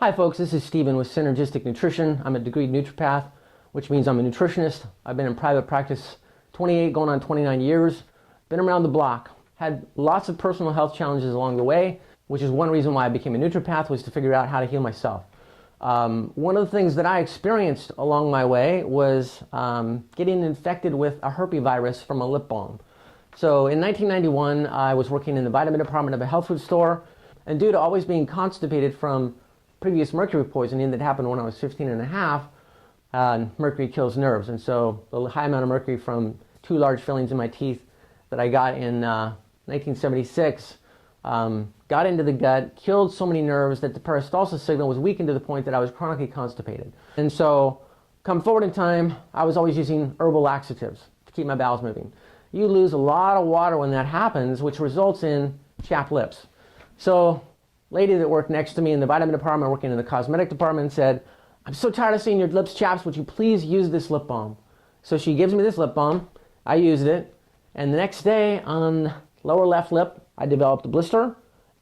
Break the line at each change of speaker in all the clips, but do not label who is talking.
Hi folks, this is Steven with Synergistic Nutrition. I'm a degreed naturopath, which means I'm a nutritionist. I've been in private practice 28 going on 29 years. Been around the block. Had lots of personal health challenges along the way, which is one reason why I became a naturopath, was to figure out how to heal myself. One of the things that I experienced along my way was getting infected with a herpesvirus from a lip balm. So in 1991, I was working in the vitamin department of a health food store, and due to always being constipated from previous mercury poisoning that happened when I was 15 and a half, mercury kills nerves. And so the high amount of mercury from 2 large fillings in my teeth that I got in 1976 got into the gut, killed so many nerves that the peristalsis signal was weakened to the point that I was chronically constipated. And so come forward in time, I was always using herbal laxatives to keep my bowels moving. You lose a lot of water when that happens, which results in chapped lips. So lady that worked next to me in the vitamin department, working in the cosmetic department, said, "I'm so tired of seeing your lips chapped, would you please use this lip balm?" So she gives me this lip balm. I used it, and the next day on lower left lip, I developed a blister,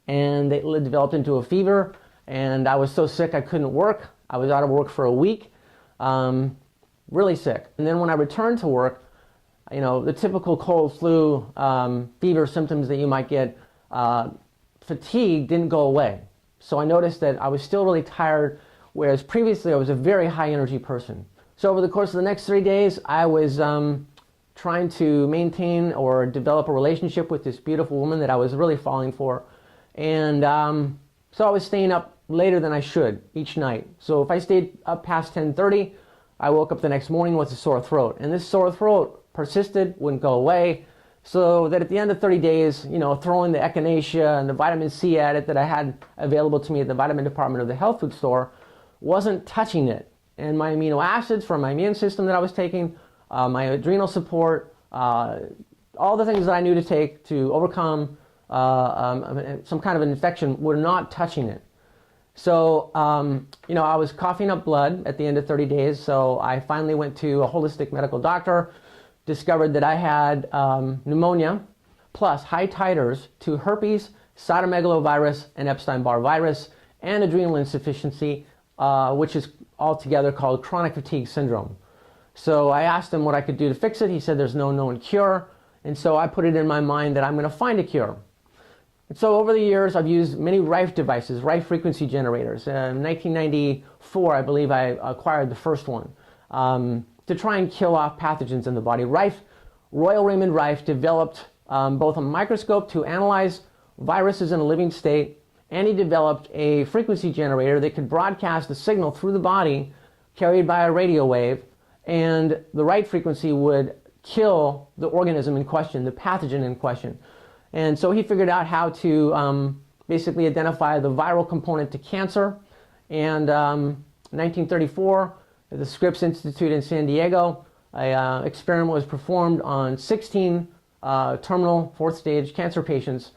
and it developed into a fever, and I was so sick I couldn't work. I was out of work for a week, really sick. And then when I returned to work, you know, the typical cold, flu, fever symptoms that you might get, fatigue didn't go away. So I noticed that I was still really tired, whereas previously I was a very high energy person. So over the course of the next 3 days, I was trying to maintain or develop a relationship with this beautiful woman that I was really falling for. And so I was staying up later than I should each night. So if I stayed up past 10:30, I woke up the next morning with a sore throat. And this sore throat persisted, wouldn't go away. So that at the end of 30 days, you know, throwing the echinacea and the vitamin C at it that I had available to me at the vitamin department of the health food store wasn't touching it. And my amino acids from my immune system that I was taking, my adrenal support, all the things that I knew to take to overcome some kind of an infection were not touching it. So, you know, I was coughing up blood at the end of 30 days. So I finally went to a holistic medical doctor, discovered that I had pneumonia plus high titers to herpes, cytomegalovirus, and Epstein-Barr virus, and adrenal insufficiency, which is altogether called chronic fatigue syndrome. So I asked him what I could do to fix it. He said there's no known cure. And so I put it in my mind that I'm going to find a cure. And so over the years, I've used many Rife devices, Rife frequency generators. In 1994, I believe I acquired the first one. To try and kill off pathogens in the body. Royal Raymond Rife developed both a microscope to analyze viruses in a living state, and he developed a frequency generator that could broadcast a signal through the body carried by a radio wave, and the right frequency would kill the organism in question, the pathogen in question. And so he figured out how to basically identify the viral component to cancer, and in 1934, at the Scripps Institute in San Diego, an experiment was performed on 16 terminal 4th stage cancer patients,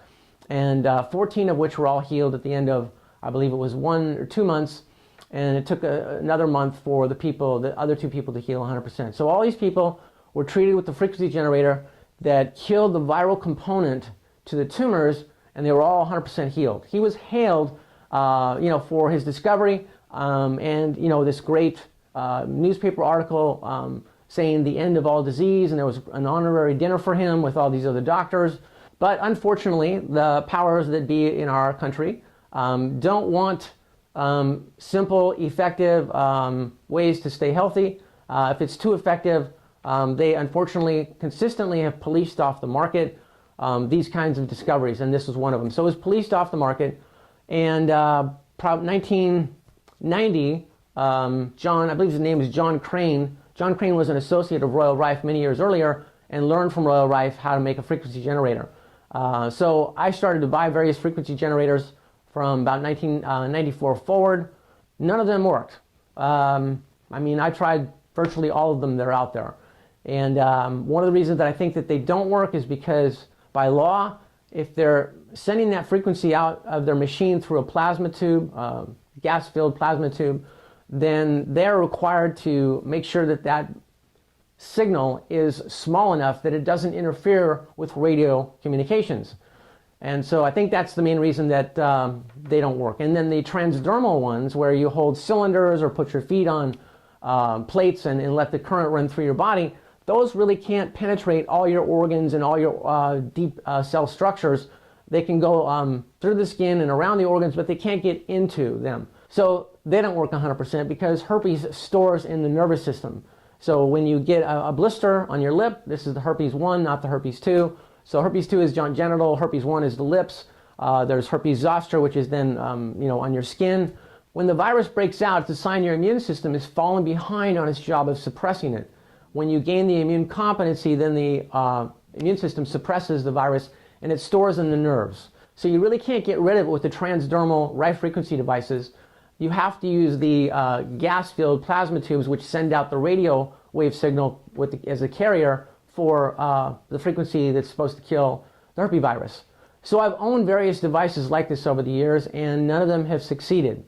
and 14 of which were all healed at the end of, I believe it was 1 or 2 months, and it took another month for the other 2 people to heal 100%. So all these people were treated with the frequency generator that killed the viral component to the tumors, and they were all 100% healed. He was hailed, you know, for his discovery, and you know, this great newspaper article saying the end of all disease, and there was an honorary dinner for him with all these other doctors. But unfortunately, the powers that be in our country don't want simple, effective ways to stay healthy. If it's too effective, they unfortunately consistently have policed off the market these kinds of discoveries, and this was one of them. So it was policed off the market, and 1990, I believe his name is John Crane. John Crane was an associate of Royal Rife many years earlier and learned from Royal Rife how to make a frequency generator. So I started to buy various frequency generators from about 1994 forward. None of them worked. I mean, I tried virtually all of them that are out there. And one of the reasons that I think that they don't work is because by law, if they're sending that frequency out of their machine through a plasma tube, gas-filled plasma tube, then they're required to make sure that that signal is small enough that it doesn't interfere with radio communications. And so I think that's the main reason that they don't work. And then the transdermal ones, where you hold cylinders or put your feet on plates and let the current run through your body, those really can't penetrate all your organs and all your deep cell structures. They can go through the skin and around the organs, but they can't get into them. So they don't work 100% because herpes stores in the nervous system. So when you get a blister on your lip, this is the herpes 1, not the herpes 2. So herpes 2 is genital, herpes 1 is the lips. There's herpes zoster, which is then on your skin. When the virus breaks out, it's a sign your immune system is falling behind on its job of suppressing it. When you gain the immune competency, then the immune system suppresses the virus and it stores in the nerves. So you really can't get rid of it with the transdermal right frequency devices. You have to use the gas-filled plasma tubes, which send out the radio wave signal as a carrier for the frequency that's supposed to kill the herpes virus. So I've owned various devices like this over the years, and none of them have succeeded.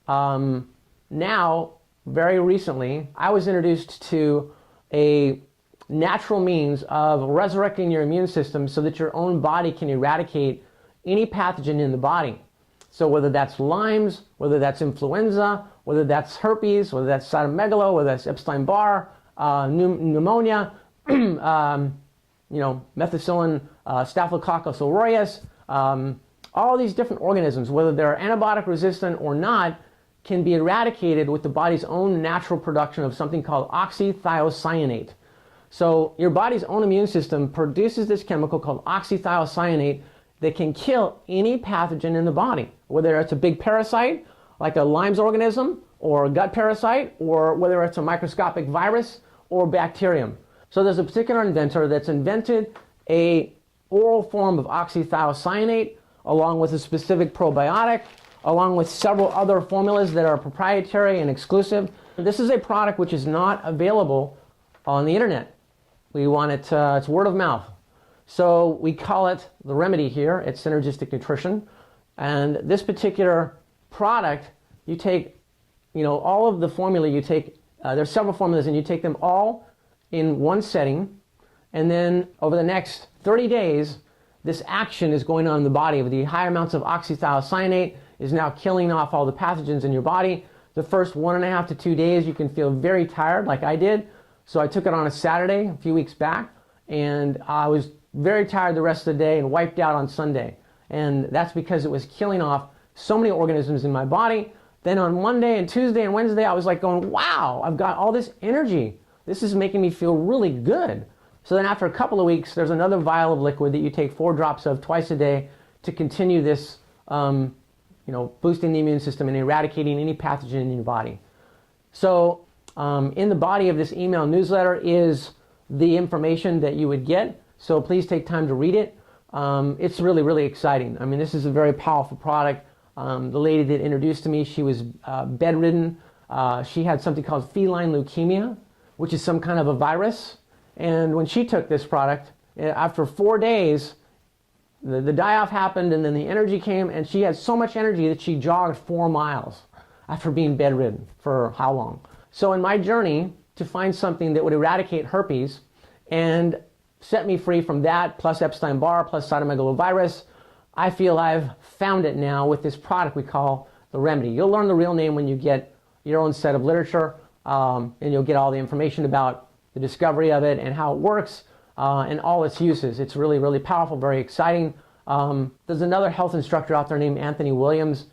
Now, very recently, I was introduced to a natural means of resurrecting your immune system so that your own body can eradicate any pathogen in the body. So whether that's Lyme's, whether that's influenza, whether that's herpes, whether that's cytomegalo, whether that's Epstein-Barr, pneumonia, methicillin, Staphylococcus aureus, all these different organisms, whether they're antibiotic resistant or not, can be eradicated with the body's own natural production of something called oxythiocyanate. So your body's own immune system produces this chemical called oxythiocyanate that can kill any pathogen in the body, whether it's a big parasite like a Lyme's organism or a gut parasite, or whether it's a microscopic virus or bacterium. So there's a particular inventor that's invented a oral form of oxythiocyanate along with a specific probiotic, along with several other formulas that are proprietary and exclusive. This is a product which is not available on the internet. We want it, it's word of mouth. So we call it the remedy here. It's synergistic nutrition. And this particular product, you take, all of the formula you take, there's several formulas, and you take them all in one setting. And then over the next 30 days, this action is going on in the body. With the high amounts of oxythiocyanate is now killing off all the pathogens in your body. The first 1.5 to 2 days, you can feel very tired, like I did. So I took it on a Saturday a few weeks back, and I was very tired the rest of the day and wiped out on Sunday. And that's because it was killing off so many organisms in my body. Then on Monday and Tuesday and Wednesday, I was like going, wow, I've got all this energy. This is making me feel really good. So then after a couple of weeks, there's another vial of liquid that you take 4 drops of twice a day to continue this, boosting the immune system and eradicating any pathogen in your body. So in the body of this email newsletter is the information that you would get. So please take time to read it. It's really, really exciting. I mean, this is a very powerful product. The lady that introduced to me, she was bedridden. She had something called feline leukemia, which is some kind of a virus. And when she took this product, after 4 days, the die-off happened, and then the energy came, and she had so much energy that she jogged 4 miles after being bedridden for how long? So in my journey to find something that would eradicate herpes and set me free from that, plus Epstein-Barr, plus cytomegalovirus, I feel I've found it now with this product we call the remedy. You'll learn the real name when you get your own set of literature, and you'll get all the information about the discovery of it and how it works, and all its uses. It's really, really powerful, very exciting. There's another health instructor out there named Anthony Williams,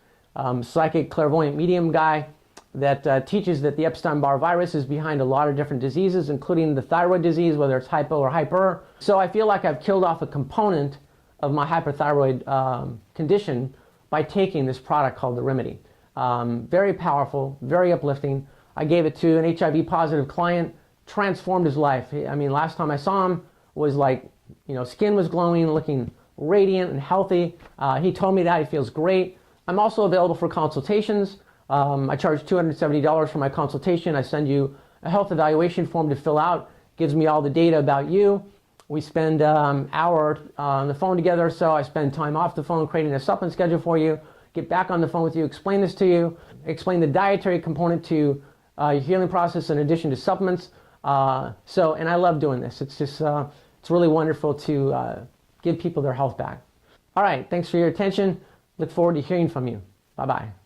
psychic, clairvoyant, medium guy, that teaches that the Epstein-Barr virus is behind a lot of different diseases, including the thyroid disease, whether it's hypo or hyper. So I feel like I've killed off a component of my hyperthyroid condition by taking this product called the Remedy. Very powerful, very uplifting. I gave it to an HIV positive client, transformed his life. I mean, last time I saw him was like, skin was glowing, looking radiant and healthy. He told me that he feels great. I'm also available for consultations. I charge $270 for my consultation. I send you a health evaluation form to fill out. Gives me all the data about you. We spend an hour on the phone together, so I spend time off the phone creating a supplement schedule for you, get back on the phone with you, explain this to you, explain the dietary component to your healing process in addition to supplements. And I love doing this. It's just, it's really wonderful to give people their health back. All right, thanks for your attention. Look forward to hearing from you. Bye-bye.